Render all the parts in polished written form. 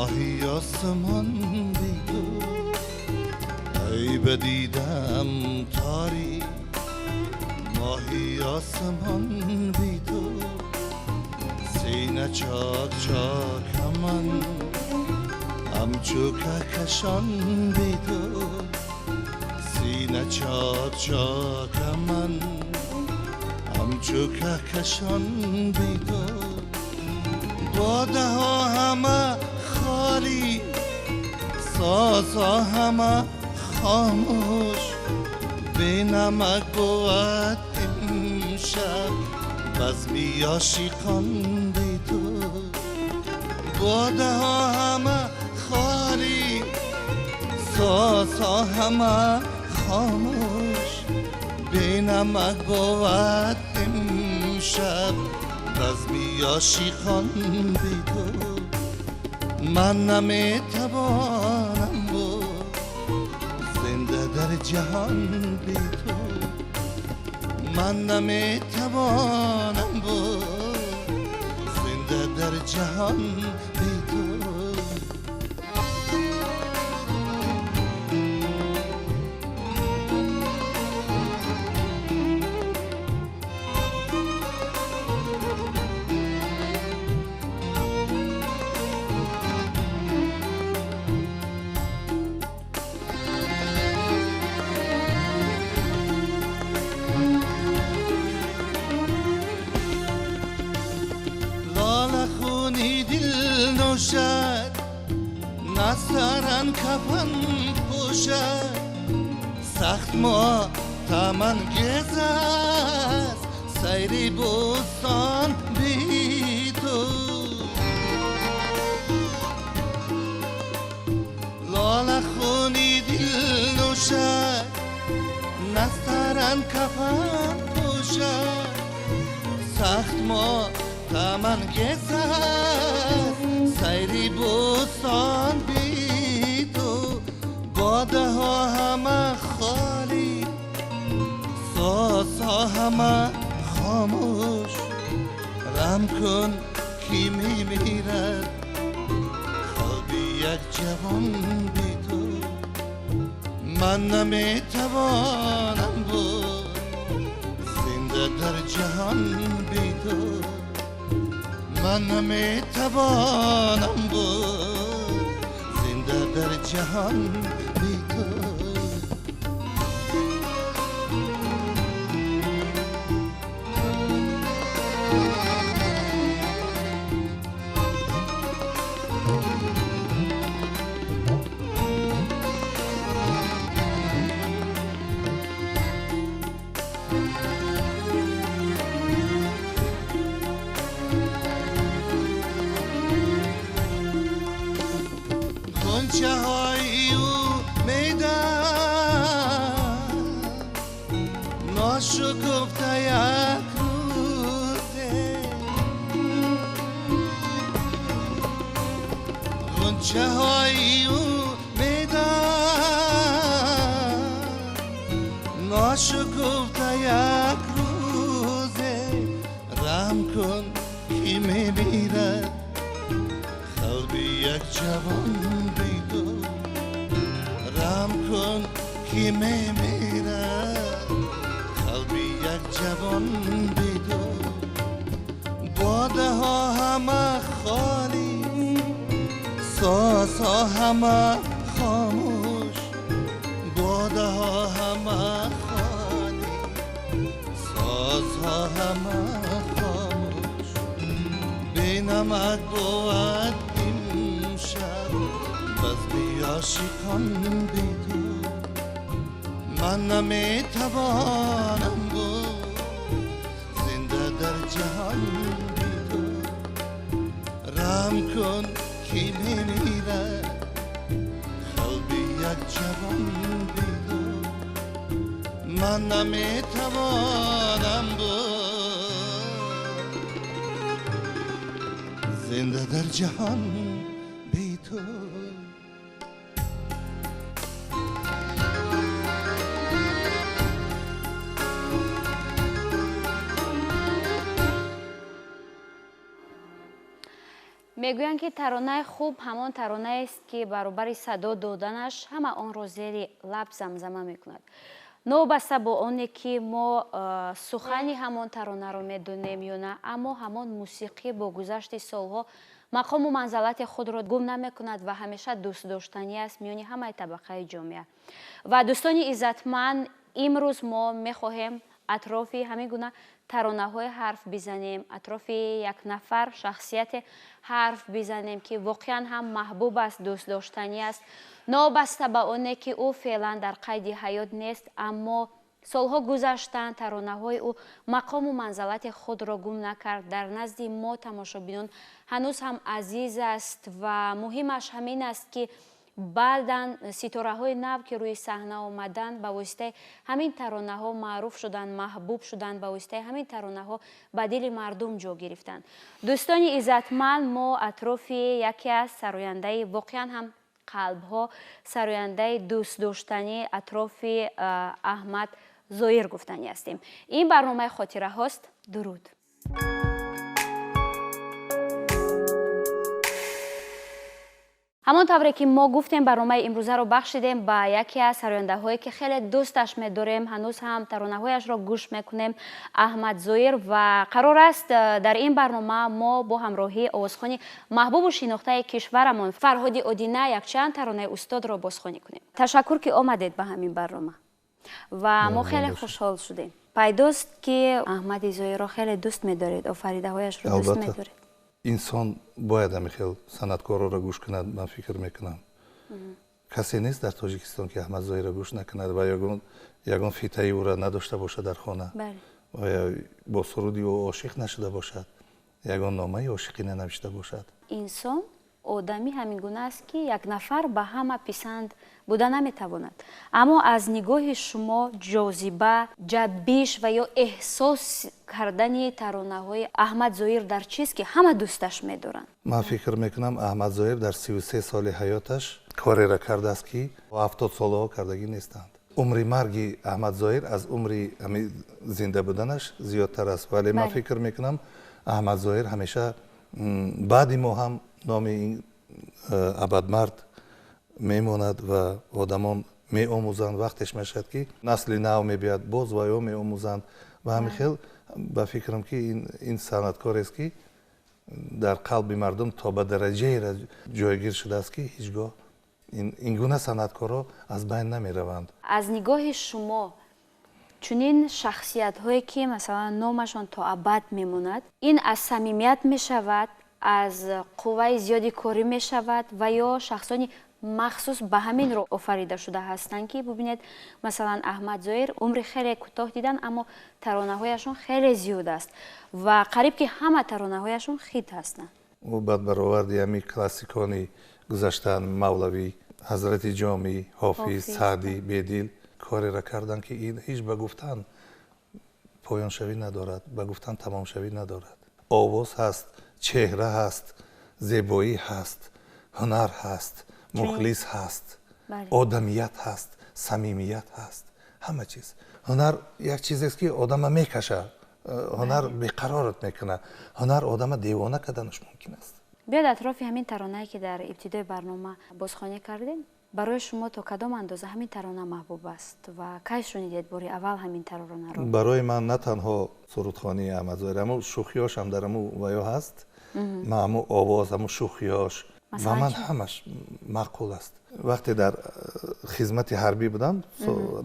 ماهی آسمان بی تو، ای بدیدم تاری. ماهی آسمان بی تو، سینه چاک چاک همان، همچو کهکشان بی تو. سینه چاک چاک همان، همچو کهکشان بی تو. باده ها همه خالی، سازها همه خاموش، بی نمک بود امشب بزمی عاشقان بی تو. باده ها همه خالی، سازها همه خاموش، بی نمک بود امشب بزمی عاشقان بی تو. من نمیتوانم بود زنده در جهان بی تو. من نمیتوانم بود زنده در جهان بی تو. نوشد نسترن کفن پوشد، سخت ما تمنگیز است سیری بستان بی تو. لاله خونی دل نوشد نسترن کفن پوشد، سخت ما تمنگیز است سیری بستان بی تو. باده ها همه خالی، سازها همه خاموش، رم کن کی میمیرد خوابی یک جوان بی تو. من نمیتوانم بود زنده در جهان بی تو. من نمیتوانم بود زنده در جهان بی تو. غنچه های امیدم ناشکفته یک روزه، غنچه های امیدم ناشکفته یک روزه، رحم کن کی میمیرد قلب یک جوان بی تو. رحم کن کی میمیرد قلب یک جوان بی تو. باده ها همه خالی، سازها همه خاموش، باده ها همه خالی، سازها همه خاموش، بی نمک بود امشب بزمی عاشقان بی تو. من نمیتوانم بود زنده در جهان بی تو. رحم کن کی میمیرد قلب یک جوان بی تو. من نمیتوانم بود زنده در جهان بی تو. мегӯянд ки таронаи хуб ҳамон таронаест ки баробари садо доданаш ҳама онро зери лаб замзама мекунад. новбаста бо оне ки мо сухани ҳамон таронаро медонем ё на, аммо ҳамон мусиқӣ бо гузашти солҳо мақому манзалати худро гум намекунад ва ҳамеша дӯстдоштанӣ аст миёни ҳамаи табақаи ҷомеа. ва дӯстони иззатманд, имрӯз мо мехоҳем атрофи ҳамин гуна таронаҳое ҳарф бизанем, атрофи як нафар шахсияте ҳарф бизанем ки воқеан ҳам маҳбуб аст, дӯстдоштанӣ аст, новбаста ба оне ки ӯ феълан дар қайди ҳаёт нест, аммо солҳо гузаштанд, таронаҳои ӯ мақому манзалати худро гум накард, дар назди мо тамошобинон ҳанӯз ҳам азиз аст ва муҳимаш ҳамин аст ки баъдан ситораҳои нав ки рӯи саҳна омаданд ба воситаи ҳамин таронаҳо маъруф шуданд, маҳбуб шуданд, ба воситаи ҳамин таронаҳо ба дили мардум ҷо гирифтанд. дӯстони иззатманд, мо атрофи яке аз сарояндаи воқеан ҳам қалбҳо, сарояндаи дӯстдоштанӣ атрофи аҳмад зоир гуфтанӣ ҳастем. ин барномаи хотираҳост. дуруд. ҳамон тавре ки мо гуфтем, барномаи имрӯзаро бахшидем ба яке аз сарояндаҳое ки хеле дӯсташ медорем, ҳанӯз ҳам таронаҳояшро гӯш мекунем, аҳмад зоир, ва қарор аст дар ин барнома мо бо ҳамроҳии овозхони маҳбубу шинохтаи кишварамон Фарҳоди Одина якчанд таронаи устодро бозхонӣ кунем. Ташаккур ки омадед ба ҳамин барнома ва мо хеле хушҳол шудем. пайдост ки аҳмади зоирро хеле дӯст медоред, офаридаҳояшро дӯст медоред. инсон бояд ҳамихел санъаткорро гӯш кунад. ман фикр мекунам касе нест дар тоҷикистон ки аҳмад зоирро гӯш накунад ва ягон фитаи ӯро надошта бошад дар хона ва бо суруди ӯ ошиқ нашуда бошад, ягон номаи ошиқӣ нанавишта бошад. инсон одамӣ ҳамин гуна аст ки як нафар ба ҳама писанд буда наметавонад, аммо аз нигоҳи шумо ҷозиба, ҷабиш ва ё эҳсос кардани таронаҳои аҳмад зоир дар чист ки ҳама дӯсташ медоранд? ман фикр мекунам аҳмад зоир дар 33 соли ҳаёташ кореро кардааст ки 70 солаҳо кардагӣ нестанд. умри марги аҳмад зоир аз умри зинда буданаш зиёдтар аст, вале ман фикр мекунам аҳмад зоир ҳамеша баъди мо ҳам номи ин абадмард мемонад ва одамон меомӯзанд. вақтеш мешавад ки насли нав мебияд, боз ва ё меомӯзанд ва ҳамихел ба фикрам ки ин санъаткорест ки дар қалби мардум то ба дараҷаеро ҷойгир шудааст ки ҳеҷ гоҳ ин гуна санъаткорро аз байн намераванд. аз нигоҳи шумо чунин шахсиятҳое ки масалан номашон то абад мемонад, ин аз самимият мешавад, аз қувваи зиёди корӣ мешавад ва ё шахсони махсус ба ҳамин ро офарида шуда ҳастанд ки бубинед масалан аҳмад зоир умри хеле кӯтоҳ дидан, аммо таронаҳояшон хеле зиёд аст ва қариб ки ҳама таронаҳояшон хит ҳастанд. ӯ бад бароварди ҳамин классикони гузаштаанд, мавлавӣ, ҳазрати ҷомӣ, ҳофиз, саъдӣ, бедил кореро карданд ки ин ҳеҷ ба гуфтан поёншавӣ надорад, ба гуфтан тамомшавӣ надорад. овоз ҳаст, чеҳра ҳаст, зебоӣ ҳаст, ҳунар ҳаст, мухлис ҳаст, одамият ҳаст, самимият ҳаст, ҳама чиз. ҳунар як чизест ки одама мекаша, ҳунар беқарорат мекунад, ҳунар одама девона карданаш мумкин аст. биёд атрофи ҳамин таронае ки дар ибтидои барнома бозхонӣ кардем, барои шумо то кадом андоза ҳамин тарона маҳбуб аст ва кай шунидед бори аввал ҳамин таронаро? барои ман на танҳо сурудхонии аҳмад зоир, аммо шӯхиёш ҳам дар аму ваё ҳаст, ма аму овоз, аму шӯхиёш ба ман ҳамаш маъқул аст. вақте дар хизмати ҳарбӣ будам,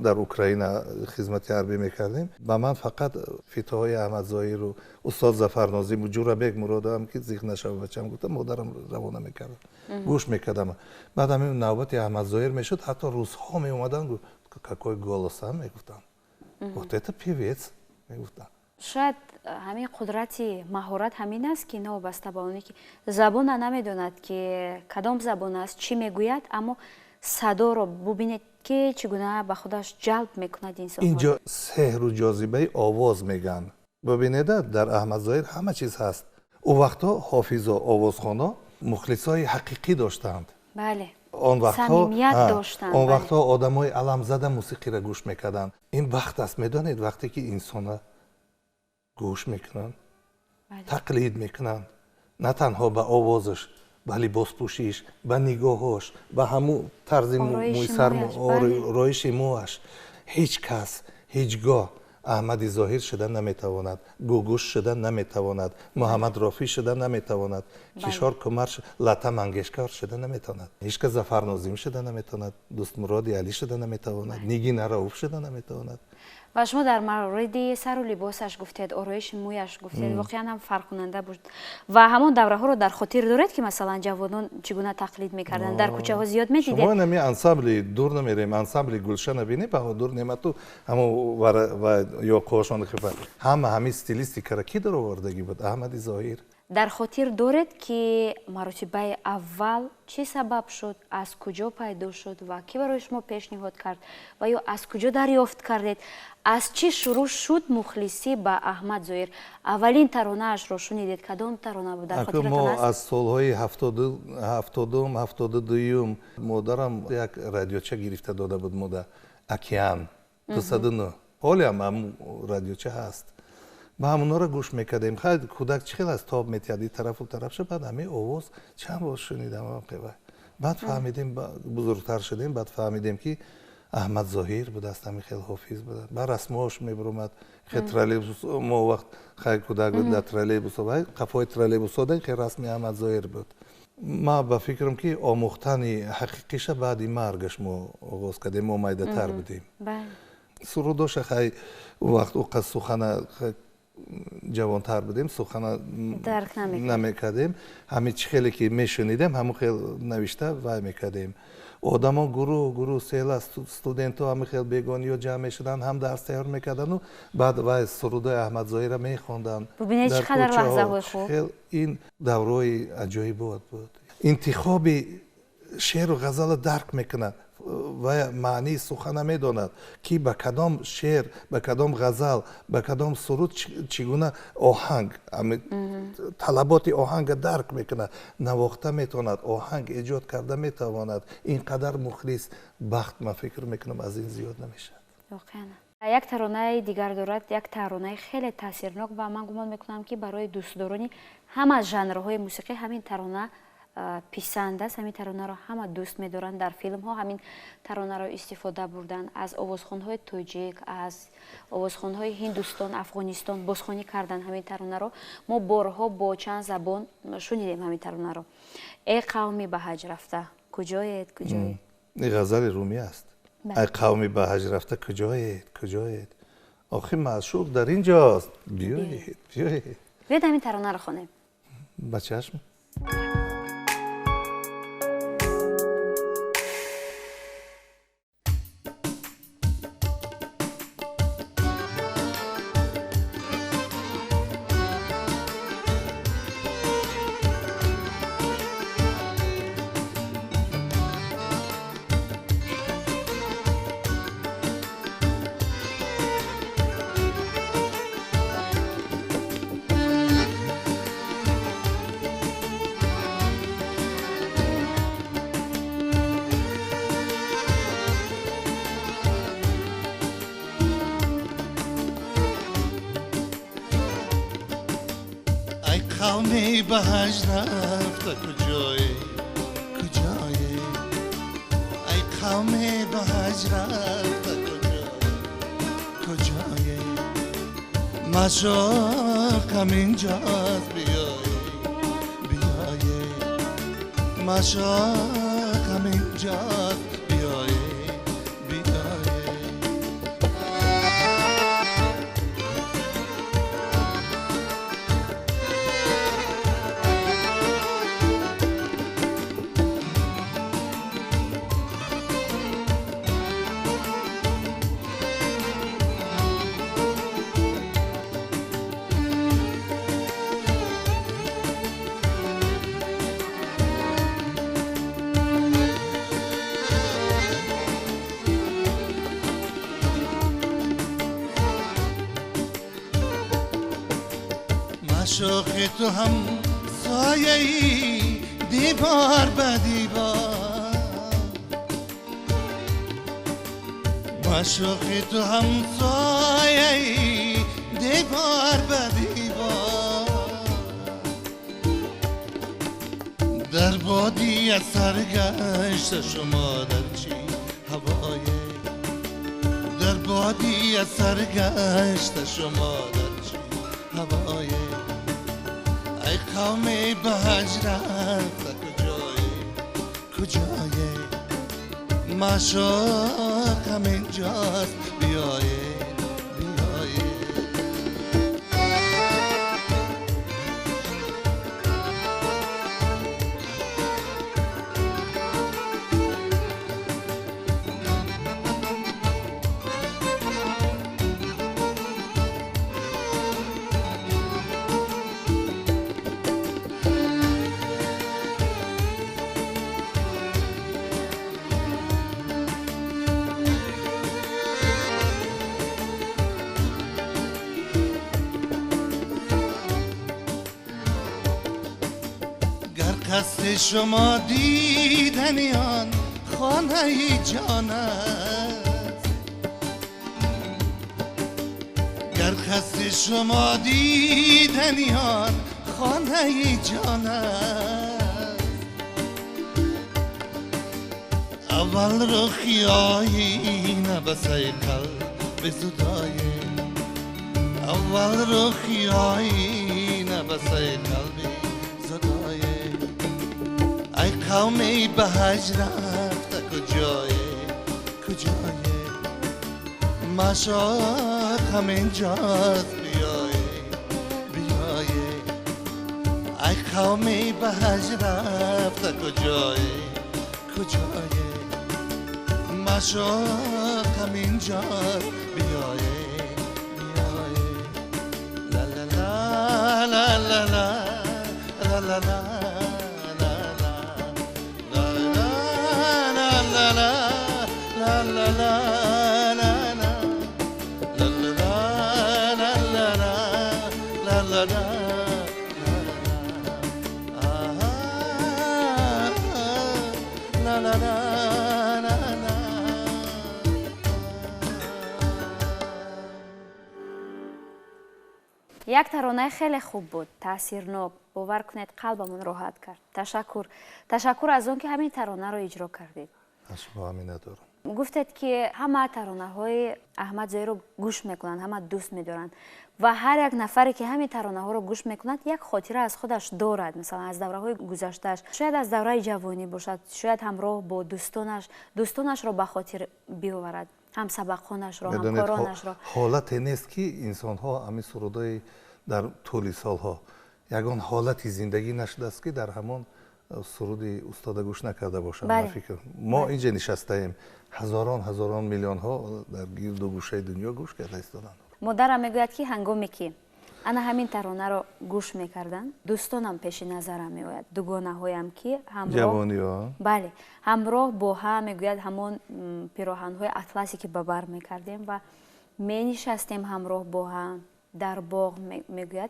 дар Украина хизмати ҳарбӣ мекардем, ба ман фақат фитоҳои аҳмад зоиру устод Зафарнозиму Ҷурабек Муродовам ки зиқ нашава бачам гуфтам, модарам равона мекардам, гӯш мекардам. баъд ҳамин навбати аҳмад зоир мешуд, ҳатто рӯзҳо меомадан, какой голос а, мегуфтам. вот это певец, мегуфтам. шояд ҳамин қудрати маҳорат ҳамин аст ки новобаста ба оне ки забона намедонад ки кадом забон аст, чӣ мегӯяд, аммо садоро бубинед ки чӣ гуна ба худаш ҷалб мекунад инсон. инҷо сеҳру ҷозибаи овоз меган. бубинеда дар аҳмад зоир ҳама чиз ҳаст. ӯ вақтҳо ҳофизо, овозхоно мухлисои ҳақиқӣ доштанд. бале, самимият доштанд. он вақтҳо одамои аламзада мусиқиро гӯш мекарданд. ин вақт аст, медонед, вақте ки инсонҳо гӯш мекунанд, тақлид мекунанд, نه تنها به آوازش، به لباس پوشیش، به نگاهش، به همون طرز رویش موش. هیچ کس هیچگاه احمد ظاهر شدن نمیتواند، گوگوش شدن نمیتواند، محمد رافی شدن نمیتواند، کشور کمر لتا منگشکر شدن نمیتواند، هیچ کس ظفر ناظم شدن نمیتواند، دوست مراد علی شدن نمیتواند، نگین رؤوف شدن نمیتواند. و شما در مورد سر و لباسش گفتید، آرایش مویش گفتید، واقعا هم فرق کننده بود و همون دوره ها رو در خاطر دارید که مثلا جوانان چگونه تقلید میکردن؟ در کوچه ها زیاد میدیدید؟ شما نمی انسامبل دور نمیریم، انسامبل گلشن بینی بهادر نعمتو همو و یا کوشان خفت همه استیلیستیک را کی در آوردگی بود؟ احمد ظاهر. در خاطر دارید که مراتبه اول چه سبب شد، از کجا پیدا شد و کی برای شما پیشنهاد کرد و یا از کجا دریافت کردید؟ از چی شروع شد مخلصی به احمد ظاهر؟ اولین ترانه اش را شنیدید کدام ترانه بود؟ در خاطرتان ما است؟ از سالهای 72 مادرم یک رادیوچه گرفته داده بود مادر اکیان 209 حالی هم رادیوچه هست. با همونا را گوش میکردیم. خیلی کودک خیلی از تاب میتیادی طرف و طرف شد. بعد همه آواز چند بار شنیدم. بعد فهمیدیم بزرگتر شدیم. بعد فهمیدیم که احمد ظاهر بود، است همین خیلی حافظ بود. با رسماش میبرومد. خیلی ترالیبوس ما وقت خیلی کودک بود در ترالیبوس و قفای ترالیبوس دادن که رسمی احمد ظاهر بود. ما با فکرم که آموختن حقیقیش بعد مرگش ما آغاز کردیم. ما مایده تر بودیم. سروداش خیلی وقت او سخن جوانتر بودیم، سخن درک نمیکردیم. همه چی خیلی که میشنیدیم همون خیلی نوشته وای میکردیم. آدما گروه سیل استودنت ها همه خیلی بیگانی و جمع شدن، هم درس تیار میکردن و بعد وای سرودای احمد ظاهر میخوندن. ببینید چقدر لحظه های خوب. این دورای عجایب بود. انتخاب شعر و غزل درک میکنن و معنی سخن میداند که به کدام شعر، به کدام غزل، به کدام سرود چگونه آهنگ طلبات آهنگ درک میکنه، نواخته میتواند، آهنگ ایجاد کرده میتواند. اینقدر مخلص بخت من فکر میکنم از این زیاد نمیشه. واقعا. یک ترانه دیگر دارد، یک ترانه خیلی تاثیرناک و من گمان میکنم که برای دوستدارانی همه ژانرهای موسیقی همین ترانه پیشنهاد است. همین ترانه را همه دوست می‌دارند. در فیلم ها همین ترانه را استفاده بردن. از آوازخوان‌های تاجیک، از آوازخوان‌های هندوستان، افغانستان بازخوانی کردن همین ترانه را. ما بارها با چند زبان شنیدیم همین ترانه را. ای قومی به حج رفته کجایید؟ این غزل رومی است. ای قومی به حج رفته کجایید؟ آخه معشوق در اینجاست. بیایید. بیاید همین ترانه را خوانیم. با چشم. قومی به حج رفته کجایی ای قومی به حج رفته کجایی مشاقم اینجاست بیایی مشاقم اینجاست بیایی عاشق تو هم سایه‌ای دیوار به دیوار عاشق تو هم سایه‌ای دیوار به دیوار بادی از سرگشت شما در چی هوای در بادی از سرگشت شما در چی هوای ای قوم به هجر رفته کجای مشاقم اینجاست بیایه قصد شما دیدنیان خانه جان است گر قصد شما دیدنیان خانه جان است اول رخی آیینه بسای قلب زدای اول رخی آیینه بسای قلب زدای ای قومی به هجر رفته کجای مشاق همینجاست بیای ای قومی به هجر رفته کجای مشاق همینجاست بیای لا لا لا لا لا لا لا لا یک ترانه خیلی خوب بود، تاثیرناک، باور کنید قلبمون راحت کرد. تشکر از اون که همین ترانه رو اجرا کردید. شما همین ندارم. گفتید که همه ترانه های احمد ظاهر رو گوش میکنن، همه دوست میدارن و هر یک نفری که همین ترانه ها رو گوش میکند یک خاطره از خودش دارد، مثلا از دوره های گذشتهش، شاید از دوره جوانی باشد، شاید همراه با دوستانش رو به خاطر بیاورد، هم سبقانش رو، هم کارانش رو. حالت نیست که انسان ها همین سرودای در طول سالها یگان حالتی زندگی نشده است که در همون سرودی استاد گوش نکرده باشند. ما اینجا نشسته ایم، هزاران میلیون ها در گرد و گوشه دنیا گوش کرده ایستادند. مادرم میگوید که هنگامی که انا همین ترانه رو گوش میکردن، دوستانم پیش نظرم میآید، دوگانه هایم که بله همراه با هم، میگوید همون پیراهن های اطلسی که به بر میکردیم و می نشستیم همراه با هم در باغ، میگوید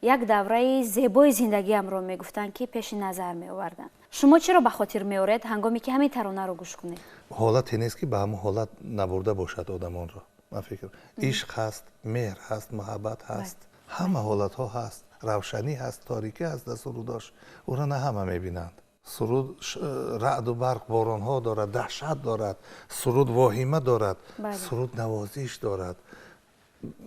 یک دوره زیبای زندگی هم رو میگفتن که پیش نظر می آوردن. شما چرا به خاطر میارید هنگامی که همین ترانه رو گوش کنید؟ حالت نیست که به همون حالت نبرده باشد آدمان را. من فکر عشق هست، مهر هست، محبت هست، همه حالت ها هست، روشنی هست، تاریکی هست در سروداش. او را نه همه میبینند. سرود رعد و برق باران ها دارد، دهشت دارد، سرود واهمه دارد، سرود نوازش دارد،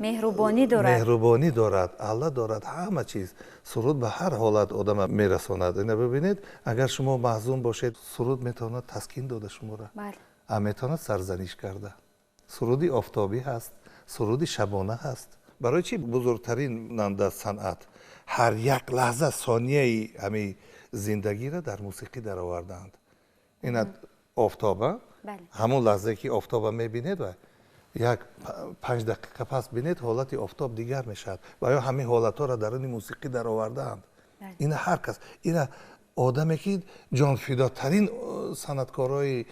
مهربانی دارد، الله دارد، همه چیز. سرود به هر حالت آدم میرساند. اینو ببینید، اگر شما محزون باشید سرود میتواند تسکین داده شما را، میتواند سرزنش کرده. سرودی آفتابی هست، سرودی شبانه هست. برای چی بزرگترین در صنعت هر یک لحظه ثانیه همین زندگی را در موسیقی در آوردند. این آفتابه، همون لحظه که آفتابه میبینید و یک 5 دقیقه پس بینید حالت آفتاب دیگر میشد و یا همین حالت ها را در این موسیقی در آوردند. این هر کس، این آدمی که جان فداترین صنعتکارای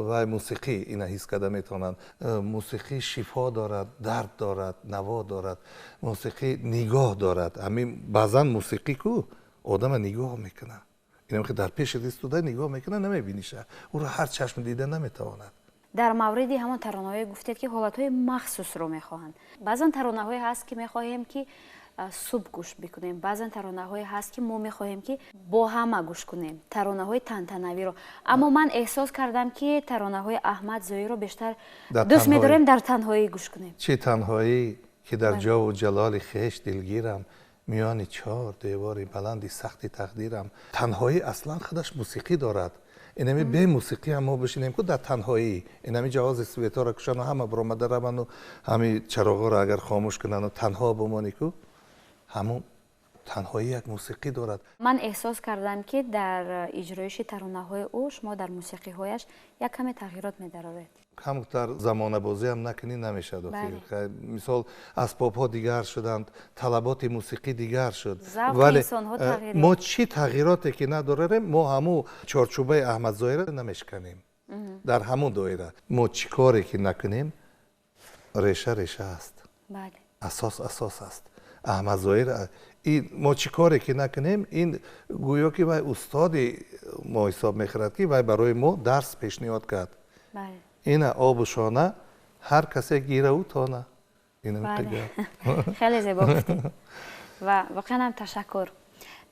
و موسیقی اینا حس کرده میتونند. موسیقی شفا دارد، درد دارد، نوا دارد، موسیقی نگاه دارد. همین بعضا موسیقی کو آدم نگاه میکنه، اینم که در پیش ایستاده نگاه میکنه نمیبینیشه، او را هر چشم دیده نمیتواند. در موردی همون ترانه‌های گفتید که حالت‌های مخصوص رو میخواهند. بعضا ترانه‌های هست که میخواهیم که суб гӯш бикунем. баъзан таронаҳое ҳаст ки мо мехоҳем ки бо ҳама гӯш кунем, таронаҳои тантанавиро. аммо ман эҳсос кардам ки таронаҳои Аҳмад Зоиро бештар дӯст медорем дар танҳоӣ гӯш кунем. чӣ танҳоӣ ки дар ҷову ҷалоли хеш дилгирам, миёни чор девори баланди сахти тақдирам. танҳоӣ аслан худаш мусиқӣ дорад. инами бе мусиқӣ ҳам мо бишинем ку дар танҳоӣ инами ҷавози светора кушану ҳама баромада равану ҳами чароғоро агар хомӯш кунану танҳо бимонӣ ку ҳамун танҳоӣ як мусиқӣ дорад. ман эҳсос кардам ки дар иҷроиши таронаҳои ӯ шумо дар мусиқиҳояш як каме тағйирот медароред. камтар замонабозӣ ҳам накунӣ намешад. мисол асбобҳо дигар шуданд, талаботи мусиқӣ дигар шуд. вале мо чӣ тағйироте ки надорем мо ҳамун чорчӯбаи Аҳмад Зоира намешканем. дар ҳамун доира мо чӣ коре ки накунем реша реша аст, асос асос аст. Аҳмад Зоир мо чӣ коре ки накунем ин гӯё ки вай устоди мо ҳисоб мехӯрад ки вай барои мо дарс пешниҳод кард. ина обу шона ҳар касе гираву тона. хеле зебо гуфтед ва воқеан ҳам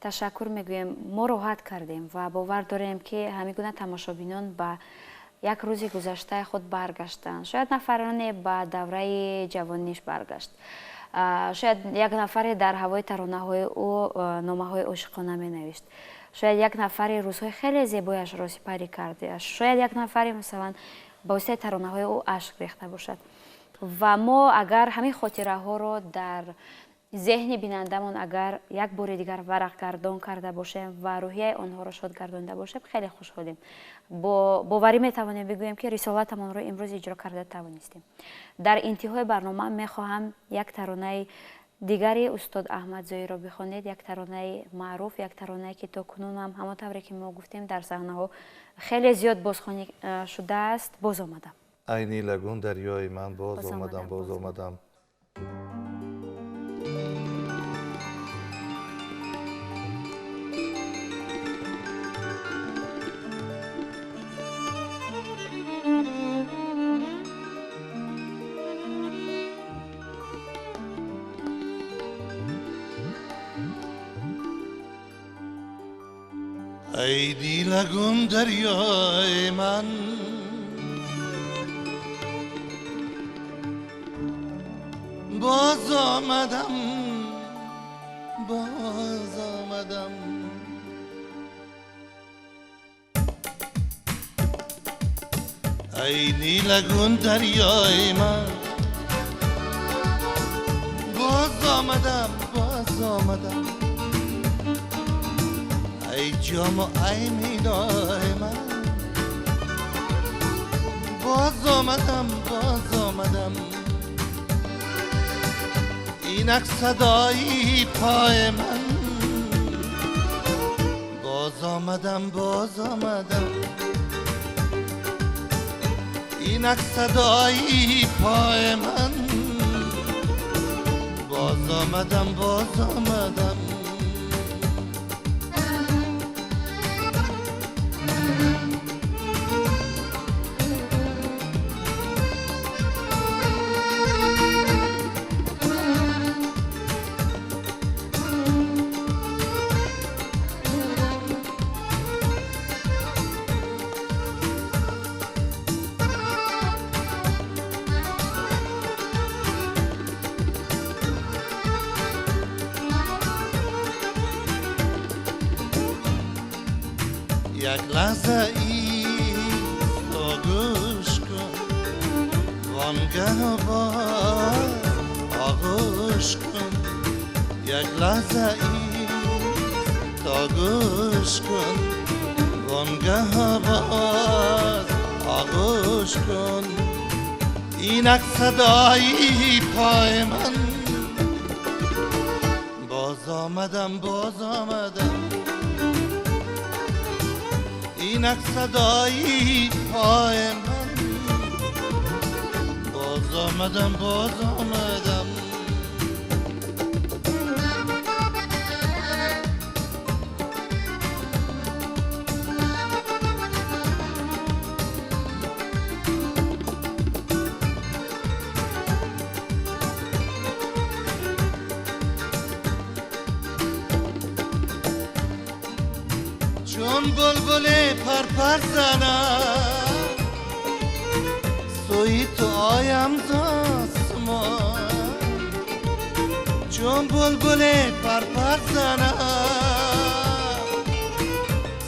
ташаккур мегӯем. мо роҳат кардем ва бовар дорем ки ҳамин гуна тамошобинон ба як рӯзи гузаштаи худ баргаштанд. шояд нафароне ба давраи ҷавониш баргашт, шояд як нафаре дар ҳавои таронаҳои ӯ номаҳои ошиқона менавишт, шояд як нафаре рӯзҳои хеле зебояшро сипарӣ кардааст, шояд як нафаре масалан ба воситаи таронаҳои ӯ ашк рехта бошад. ва мо агар ҳамин хотираҳоро дар зеҳни бинандамон агар як бори дигар варақгардон карда бошем ва рӯҳияи онҳоро шод гардонда бошем, хеле хушҳолем. боварӣ метавонем бигӯем ки рисолатамонро имрӯз иҷро карда тавонистем. дар интиҳои барнома мехоҳам як таронаи дигари устод Аҳмад Зоиро бихонед, як таронаи маъруф, як таронае ки то кунун ҳам ҳамон тавре ки мо гуфтем дар саҳнаҳо хеле зиёд бозхонӣ шудааст. боз омадам. айни лагун дарёи ман боз омадам, боз омадам. ای دیلگون دریای من باز آمدم ای دیلگون دریای من باز آمدم ای جام و ای میدای من باز آمدم اینک صدایی پای من باز آمدم اینک صدایی پای من باز آمدم یک لحظه ای تو گوش کن وانگه و باز آغوش کن یک لحظه ای تو گوش کن وانگه و باز آغوش کن اینک صدایی پای من باز آمدم اینک صدایی پای من باز آمدم بلبل پرپر زنم سوی تو آیم زاسمان چون بلبل پرپر زنم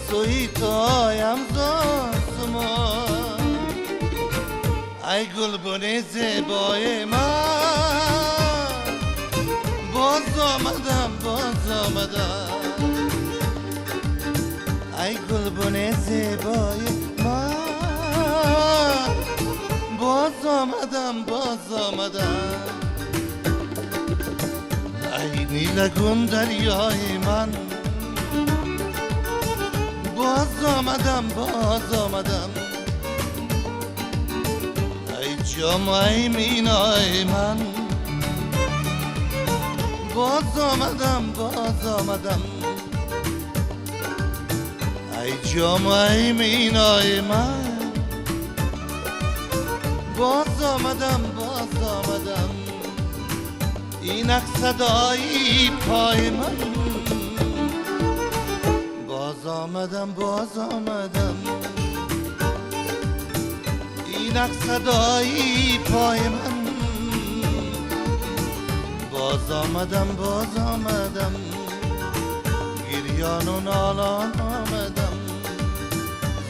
سوی تو آیم زاسمان ای گلبن زیبای من باز آمدم ای گلبن زیبای من باز آمدم ای نیلگون دریای من باز آمدم ای جامعه مینای من باز آمدم ای جامعه مینای من باز آمدم اینک صدایی پای من باز آمدم اینک صدایی پای من باز آمدم گریان و نالان آمدم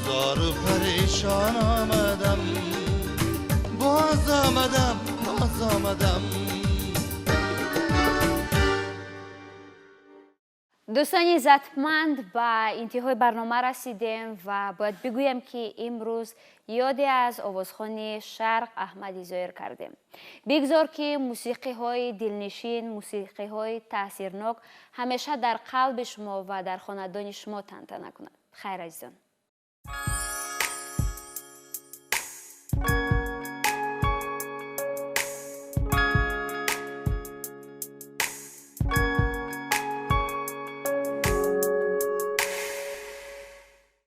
زار و پریشان آمدم باز آمدم دوستان عزتمند به انتهای برنامه رسیدیم و باید بگویم که امروز یادی از آوازخوان شرق احمدی ظاهر کردیم. بگذار که موسیقی های دلنشین، موسیقی های تاثیرناک همیشه در قلب شما و در خاندان شما تنتنه کند. خیر عزیزان.